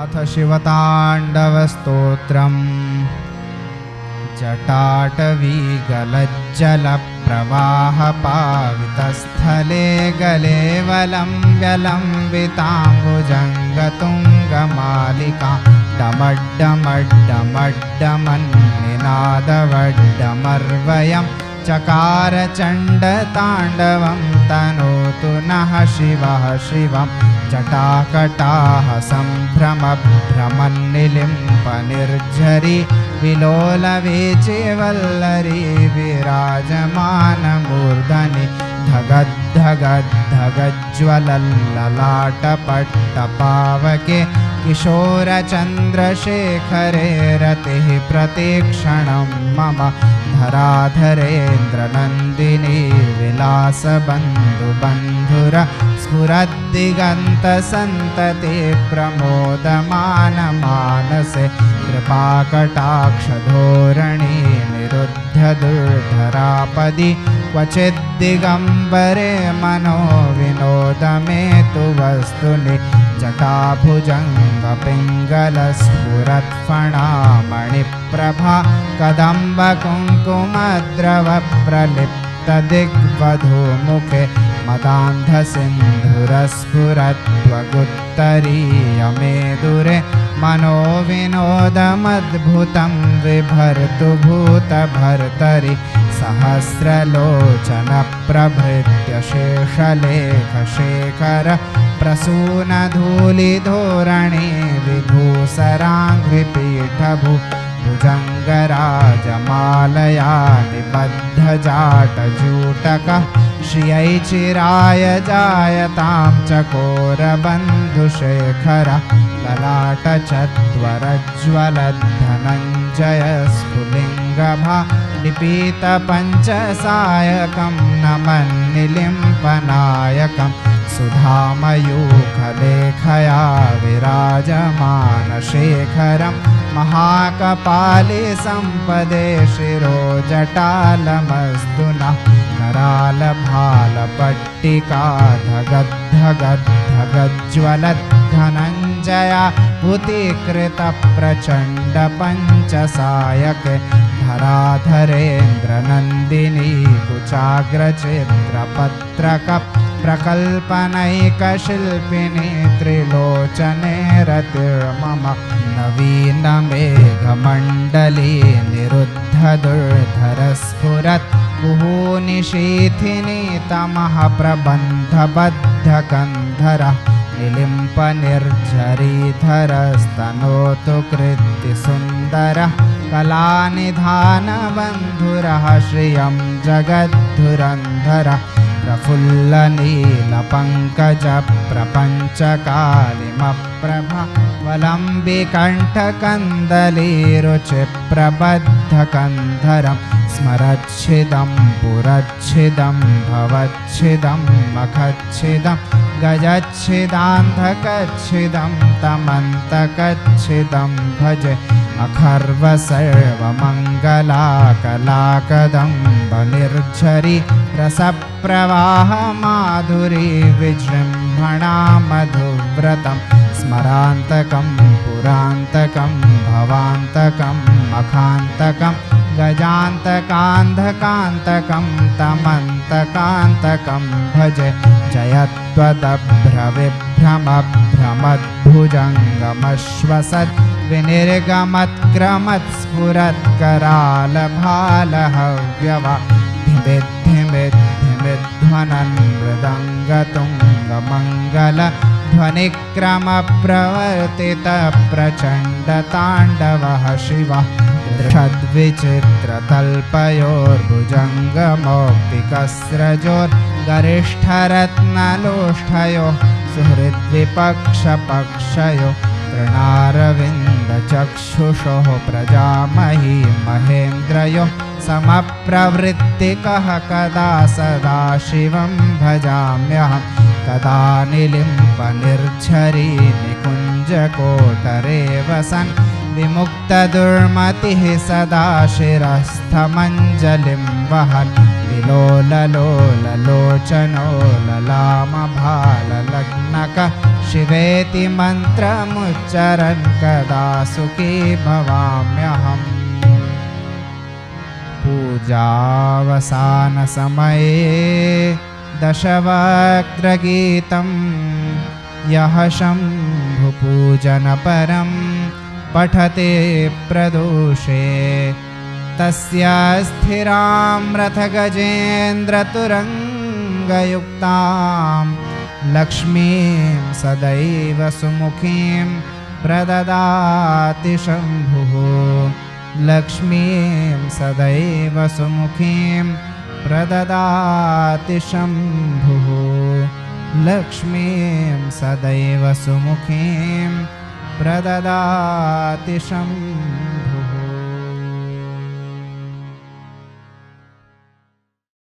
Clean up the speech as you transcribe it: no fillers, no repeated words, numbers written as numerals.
अथ शिवताण्डवस्तोत्रम्। जटाटवीगलज्जलप्रवाहपावितस्थले गले वलं व्यलम्बिताम्बुजङ्गतुङ्गमालिका डमड्डमड्डमड्डमन्निनादवड्डमर्वयं चकारचण्डताण्डवं तनोतु नः शिवः शिवं। जटाकटाः सम्भ्रमभ्रमन्निलिम्पनिर्झरी विलोलवीचिवल्लरी विराजमानमूर्धनि धगद्धगद्धगज्ज्वलल्ललाटपट्टपावके किशोरचन्द्रशेखरे रतिः प्रतीक्षणं मम धराधरेन्द्रनन्दिनी विलासबन्धुबन्धुर स्फुरद्दिगन्तसन्तति प्रमोदमानमानसे कृपाकटाक्षधोरणी निरुध्य दुर्धरापदि क्वचिद्दिगम्बरे मनो विनोदमेतु वस्तुनि जटाभुजङ्गपिङ्गलस्फुरत्फणामणिप्रभा कदम्बकुङ्कुमद्रवप्रलिप्तदिग्वधूमुखे मदान्धसिन्धुरस्फुरत्वगुत्तरीयमेदुरे मनोविनोदमद्भुतं विभर्तु भूतभर्तरि सहस्रलोचनप्रभृत्य शेषलेखशेखर प्रसूनधूलिधोरणी विधूसराङ्घ्रिपीठभु भुजङ्गराजमालया निबद्धजाटजूटकः श्रियैचिराय जायतां चकोरबन्धुशेखर ललाटचत्वरज्वलद्धनञ्जयस्फुलिङ्गभा निपीतपञ्चसायकं नमन्निलिम्पनायकं सुधामयूखलेखया विराजमानशेखरं महाकपाले सम्पदे शिरोजटालमस्तु नः करालभालपट्टिका धगद्धगद्धगज्ज्वलद्धनञ्जया भूतीकृतप्रचण्डपञ्चसायके धराधरेन्द्रनन्दिनी कुचाग्रचित्रपत्रकप्रकल्पनैकशिल्पिनी त्रिलोचने रतिर्मम नवीनमेघमण्डली निरुद्धदुर्धरस्फुरत् कुहूनिशीथिनी तमः प्रबन्धबद्धकन्धरः निलिम्पनिर्झरीधरस्तनोतु कृत्तिसुन्दरः कलानिधानबन्धुरः श्रियं जगद्धुरन्धरः प्रफुल्लनीलपङ्कजप्रपञ्चकालिमप्रभा वलम्बिकण्ठकन्दलीरुचिप्रबद्धकन्धरं स्मरच्छिदं पुरच्छिदं भवच्छिदं मखच्छिदं गजच्छिदान्धकच्छिदं तमन्तकच्छिदं भजे अखर्वसर्वमङ्गलाकलाकदम्बनिर्झरी रसप्रवाहमाधुरी विजृम्भणा मधुव्रतं स्मरान्तकं पुरान्तकं भवान्तकं मखान्तकं गजान्तकान्धकान्तकं तमन्तकान्तकं भजे जयत्वदभ्रविभ्रमभ्रमद्भुजङ्गमश्वसद् विनिर्गमत्क्रमत्स्फुरत्करालभालहव्यवा धिमिद्धिमिद्धिमिध्वनन् मृदङ्गतुङ्गमङ्गल ध्वनिक्रमप्रवर्तितप्रचण्डताण्डवः शिवः दृषद्विचित्रतल्पयोर्भुजङ्गमौक्तिकस्रजोर्गरिष्ठरत्नलोष्ठयोः सुहृद्विपक्षपक्षयो तृणारविन्दचक्षुषोः प्रजामही महेन्द्रयोः समप्रवृत्तिकः कदा सदा शिवं भजाम्यहं कदा निलिम्पनिर्झरी निकुञ्जकोटरे वसन् विमुक्तदुर्मतिः सदा शिरस्थमञ्जलिं वहन् विलोललोललोचनो ललामभाललग्नकः शिवेति मन्त्रमुच्चरन् कदा सुखी भवाम्यहम्। पूजावसानसमये दशवक्त्रगीतं यः शम्भुपूजनपरं पठते प्रदोषे तस्य स्थिरां रथगजेन्द्रतुरङ्गयुक्तां लक्ष्मीं सदैव सुमुखीं प्रददाति शम्भुः। लक्ष्मीं सदैव सुमुखीं प्रददाति शम्भुः। लक्ष्मीं सदैव सुमुखीं प्रददाति शम्भुः।